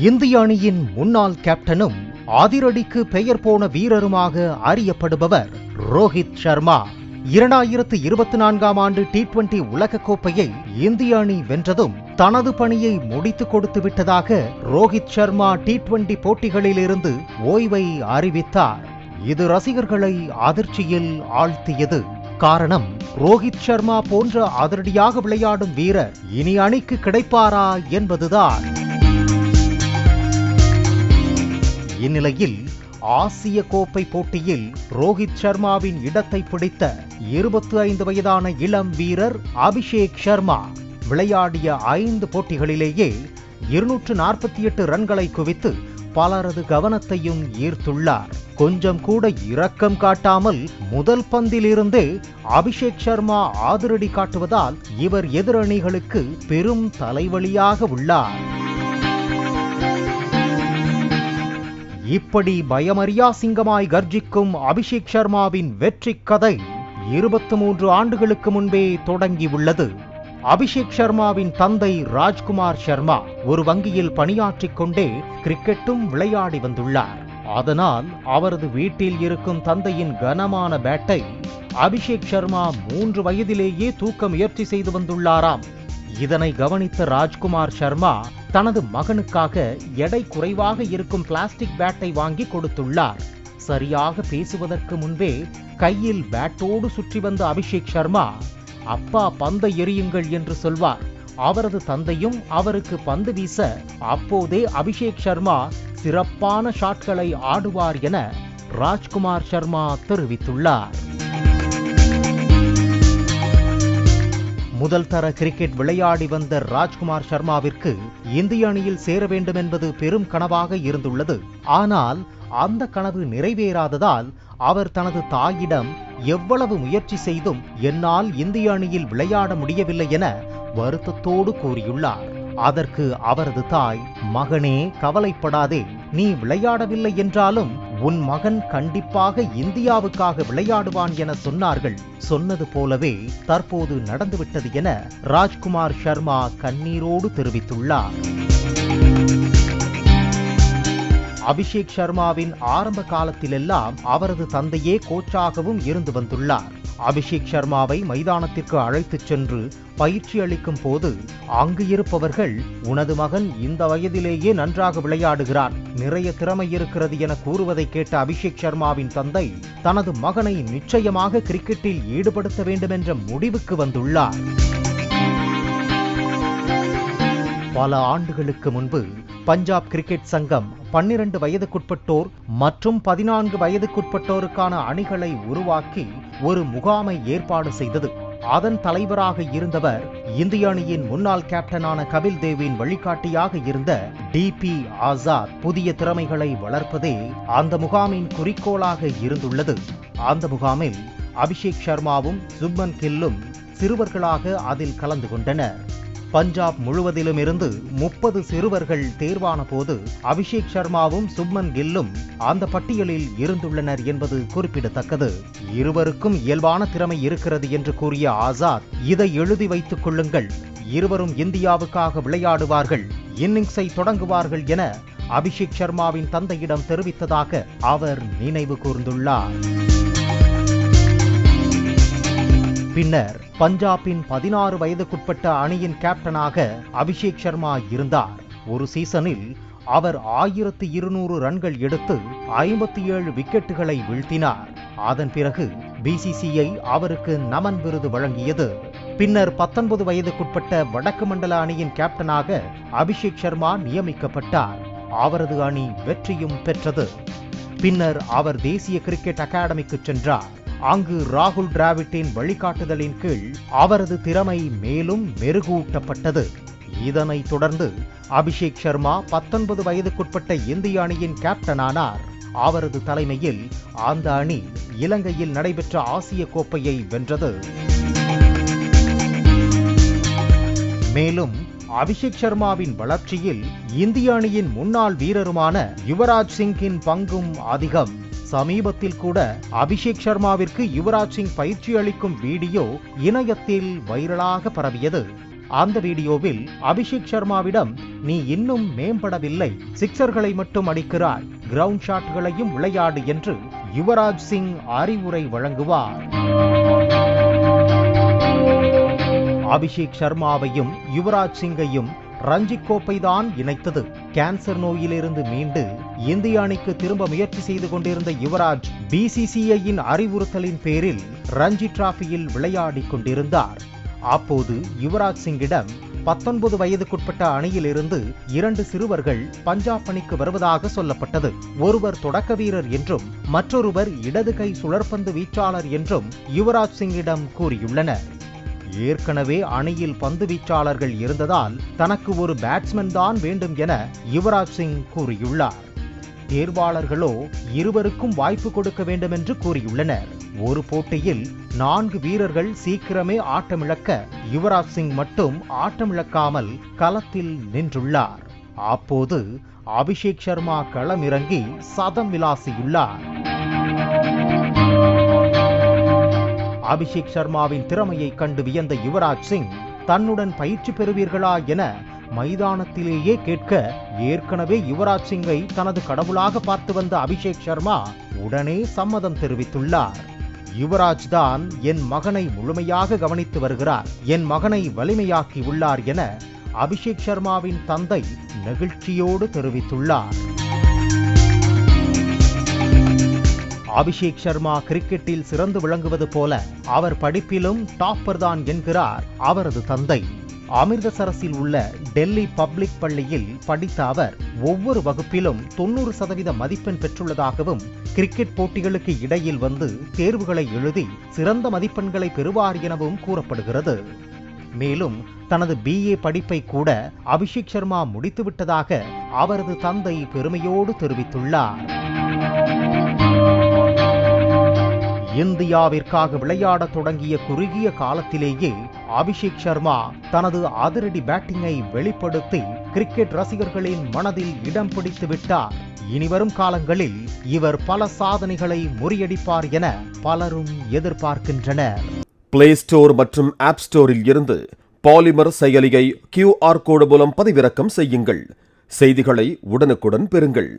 இந்திய அணியின் முன்னாள் கேப்டனும் அதிரடிக்கு பெயர் போன வீரருமாக அறியப்படுபவர் ரோஹித் சர்மா. 2024ஆம் ஆண்டு T20 உலகக்கோப்பையை இந்திய அணி வென்றதும் தனது பணியை முடித்துக் கொடுத்து விட்டதாக ரோஹித் சர்மா T20 போட்டிகளிலிருந்து ஓய்வை அறிவித்தார். இது ரசிகர்களை அதிர்ச்சியில் ஆழ்த்தியது. காரணம், ரோஹித் சர்மா போன்ற அதிரடியாக விளையாடும் வீரர் இனி அணிக்கு கிடைப்பாரா என்பதுதான். இந்நிலையில் ஆசிய கோப்பை போட்டியில் ரோஹித் சர்மாவின் இடத்தை பிடித்த 25 வயதான இளம் வீரர் அபிஷேக் சர்மா விளையாடிய 5 போட்டிகளிலேயே 248 ரன்களை குவித்து பலரது கவனத்தையும் ஈர்த்துள்ளார். கொஞ்சம் கூட இரக்கம் காட்டாமல் முதல் பந்திலிருந்தே அபிஷேக் சர்மா அதிரடி காட்டுவதால் இவர் எதிரணிகளுக்கு பெரும் தலைவலியாக உள்ளார். இப்படி பயமறியா சிங்கமாய் கர்ஜிக்கும் அபிஷேக் சர்மாவின் வெற்றி கதை 23 ஆண்டுகளுக்கு முன்பே தொடங்கியுள்ளது. அபிஷேக் சர்மாவின் தந்தை ராஜ்குமார் சர்மா ஒரு வங்கியில் பணியாற்றிக் கொண்டே கிரிக்கெட்டும் விளையாடி வந்துள்ளார். அதனால் அவரது வீட்டில் இருக்கும் தந்தையின் கனமான பேட்டை அபிஷேக் சர்மா 3 வயதிலேயே தூக்க முயற்சி செய்து வந்துள்ளாராம். இதனை கவனித்த ராஜ்குமார் சர்மா தனது மகனுக்காக எடை குறைவாக இருக்கும் பிளாஸ்டிக் பேட்டை வாங்கி கொடுத்துள்ளார். சரியாக பேசுவதற்கு முன்பே கையில் பேட்டோடு சுற்றி வந்த அபிஷேக் சர்மா, அப்பா பந்தை எறியுங்கள் என்று சொல்வார். அவரது தந்தையும் அவருக்கு பந்து வீச அப்போதே அபிஷேக் சர்மா சிறப்பான ஷாட்களை ஆடுவார் என ராஜ்குமார் சர்மா தெரிவித்துள்ளார். முதல் தர கிரிக்கெட் விளையாடி வந்த ராஜ்குமார் சர்மாவிற்கு இந்திய அணியில் சேர வேண்டும் என்பது பெரும் கனவாக இருந்துள்ளது. ஆனால் அந்த கனவு நிறைவேறாததால் அவர் தனது தாயிடம் எவ்வளவு முயற்சி செய்தும் என்னால் இந்திய அணியில் விளையாட முடியவில்லை என வருத்தத்தோடு கூறியுள்ளார். அதற்கு அவரது தாய், மகனே கவலைப்படாதே, நீ விளையாடவில்லை என்றாலும் உன் மகன் கண்டிப்பாக இந்தியாவுக்காக விளையாடுவான் என சொன்னார்கள். சொன்னது போலவே தற்போது நடந்துவிட்டது என ராஜ்குமார் சர்மா கண்ணீரோடு தெரிவித்துள்ளார். அபிஷேக் சர்மாவின் ஆரம்ப காலத்திலெல்லாம் அவரது தந்தையே கோச்சாகவும் இருந்து வந்துள்ளார். அபிஷேக் சர்மாவை மைதானத்திற்கு அழைத்துச் சென்று பயிற்சி அளிக்கும் போது அங்கு இருப்பவர்கள், உனது மகன் இந்த வயதிலேயே நன்றாக விளையாடுகிறான், நிறைய திறமை இருக்கிறது என கூறுவதை கேட்ட அபிஷேக் சர்மாவின் தந்தை தனது மகனை நிச்சயமாக கிரிக்கெட்டில் ஈடுபடுத்த வேண்டும் என்ற முடிவுக்கு வந்துள்ளார். பல ஆண்டுகளுக்கு முன்பு பஞ்சாப் கிரிக்கெட் சங்கம் 12 வயதுக்குட்பட்டோர் மற்றும் 14 வயதுக்குட்பட்டோருக்கான அணிகளை உருவாக்கி ஒரு முகாமை ஏற்பாடு செய்தது. அதன் தலைவராக இருந்தவர் இந்திய அணியின் முன்னாள் கேப்டனான கபில் தேவின் வழிகாட்டியாக இருந்த DP ஆசாத். புதிய திறமைகளை வளர்ப்பதே அந்த முகாமின் குறிக்கோளாக இருந்துள்ளது. அந்த முகாமில் அபிஷேக் சர்மாவும் சுப்மன் கில்லும் சிறுவர்களாக அதில் கலந்து கொண்டனர். பஞ்சாப் முழுவதிலும் இருந்து 30 சிறுவர்கள் தேர்வான போது அபிஷேக் சர்மாவும் சுப்மன் கில்லும் அந்த பட்டியலில் இருந்துள்ளனர் என்பது குறிப்பிடத்தக்கது. இருவருக்கும் இயல்பான திறமை இருக்கிறது என்று கூறிய ஆசாத், இதை எழுதி வைத்துக் கொள்ளுங்கள், இருவரும் இந்தியாவுக்காக விளையாடுவார்கள், இன்னிங்ஸை தொடங்குவார்கள் என அபிஷேக் சர்மாவின் தந்தையிடம் தெரிவித்ததாக அவர் நினைவு கூர்ந்துள்ளார். பின்னர் பஞ்சாபின் 16 வயதுக்குட்பட்ட அணியின் கேப்டனாக அபிஷேக் சர்மா இருந்தார். ஒரு சீசனில் அவர் 1200 ரன்கள் எடுத்து 57 விக்கெட்டுகளை வீழ்த்தினார். அதன் பிறகு BCCI அவருக்கு நமன் விருது வழங்கியது. பின்னர் 19 வயதுக்குட்பட்ட வடக்கு மண்டல அணியின் கேப்டனாக அபிஷேக் சர்மா நியமிக்கப்பட்டார். அவரது அணி வெற்றியும் பெற்றது. பின்னர் அவர் தேசிய கிரிக்கெட் அகாடமிக்கு சென்றார். அங்கு ராகுல் டிராவிட்டின் வழிகாட்டுதலின் கீழ் அவரது திறமை மேலும் மெருகூட்டப்பட்டது. இதனைத் தொடர்ந்து அபிஷேக் சர்மா 19 வயதுக்குட்பட்ட இந்திய அணியின் கேப்டனானார். அவரது தலைமையில் அந்த அணி இலங்கையில் நடைபெற்ற ஆசிய கோப்பையை வென்றது. மேலும் அபிஷேக் சர்மாவின் வளர்ச்சியில் இந்திய அணியின் முன்னாள் வீரருமான யுவராஜ் சிங்கின் பங்கும் அதிகம். சமீபத்தில் கூட அபிஷேக் சர்மாவிற்கு யுவராஜ் சிங் பயிற்சி அளிக்கும் வீடியோ இணையத்தில் வைரலாக பரவியது. அந்த வீடியோவில் அபிஷேக் சர்மாவிடம் நீ இன்னும் மேம்படவில்லை, சிக்சர்களை மட்டும் அடிக்கிறாய், கிரவுண்ட் ஷாட்களையும் விளையாடு என்று யுவராஜ் சிங் அறிவுரை வழங்குவார். அபிஷேக் சர்மாவையும் யுவராஜ் சிங்கையும் ரஞ்சி கோப்பைதான் இணைத்தது. கேன்சர் நோயிலிருந்து மீண்டு இந்திய அணிக்கு திரும்ப முயற்சி செய்து கொண்டிருந்த யுவராஜ் BCCIயின் அறிவுறுத்தலின் பேரில் ரஞ்சி டிராபியில் விளையாடிக் கொண்டிருந்தார். அப்போது யுவராஜ் சிங்கிடம் 19 வயதுக்குட்பட்ட அணியிலிருந்து 2 சிறுவர்கள் பஞ்சாப் அணிக்கு வருவதாக சொல்லப்பட்டது. ஒருவர் தொடக்க வீரர் என்றும் மற்றொருவர் இடது கை சுழற்பந்து வீச்சாளர் என்றும் யுவராஜ் சிங்கிடம் கூறியுள்ளனர். ஏற்கனவே அணியில் பந்து வீச்சாளர்கள் இருந்ததால் தனக்கு ஒரு பேட்ஸ்மேன் தான் வேண்டும் என யுவராஜ் சிங் கூறியுள்ளார். தேர்வாளர்களோ இருவருக்கும் வாய்ப்பு கொடுக்க வேண்டும் என்று கூறியுள்ளனர். ஒரு போட்டியில் 4 வீரர்கள் சீக்கிரமே ஆட்டமிழக்க யுவராஜ் சிங் மட்டும் ஆட்டமிழக்காமல் களத்தில் நின்றுள்ளார். அப்போது அபிஷேக் சர்மா களமிறங்கி சதம் விளாசியுள்ளார். அபிஷேக் சர்மாவின் திறமையை கண்டு வியந்த யுவராஜ் சிங் தன்னுடன் பயிற்சி பெறுவீர்களா என மைதானத்திலேயே கேட்க, ஏற்கனவே யுவராஜ் சிங்கை தனது கடவுளாக பார்த்து வந்த அபிஷேக் சர்மா உடனே சம்மதம் தெரிவித்துள்ளார். யுவராஜ் தான் என் மகனை முழுமையாக கவனித்து வருகிறார், என் மகனை வலிமையாக்கி உள்ளார் என அபிஷேக் சர்மாவின் தந்தை நெகிழ்ச்சியோடு தெரிவித்துள்ளார். அபிஷேக் சர்மா கிரிக்கெட்டில் சிறந்து விளங்குவது போல அவர் படிப்பிலும் டாப்பர் தான் என்கிறார் அவரது தந்தை. அமிர்தசரஸில் உள்ள டெல்லி பப்ளிக் பள்ளியில் படித்த அவர் ஒவ்வொரு வகுப்பிலும் 90% மதிப்பெண் பெற்றுள்ளதாகவும், கிரிக்கெட் போட்டிகளுக்கு இடையில் வந்து தேர்வுகளை எழுதி சிறந்த மதிப்பெண்களை பெறுவார் எனவும் கூறப்படுகிறது. மேலும் தனது BA படிப்பை கூட அபிஷேக் சர்மா முடித்துவிட்டதாக அவரது தந்தை பெருமையோடு தெரிவித்துள்ளார். இந்தியாவிற்காக விளையாட தொடங்கிய குறுகிய காலத்திலேயே அபிஷேக் சர்மா தனது அதிரடி பேட்டிங்கை வெளிப்படுத்தி கிரிக்கெட் ரசிகர்களின் மனதில் இடம் பிடித்து விட்டார். இனிவரும் காலங்களில் இவர் பல சாதனைகளை முறியடிப்பார் என பலரும் எதிர்பார்க்கின்றனர். பிளே ஸ்டோர் மற்றும் ஆப் ஸ்டோரில் இருந்து பாலிமர் செயலியை QR கோடு மூலம் பதிவிறக்கம் செய்யுங்கள். செய்திகளை உடனுக்குடன் பெறுங்கள்.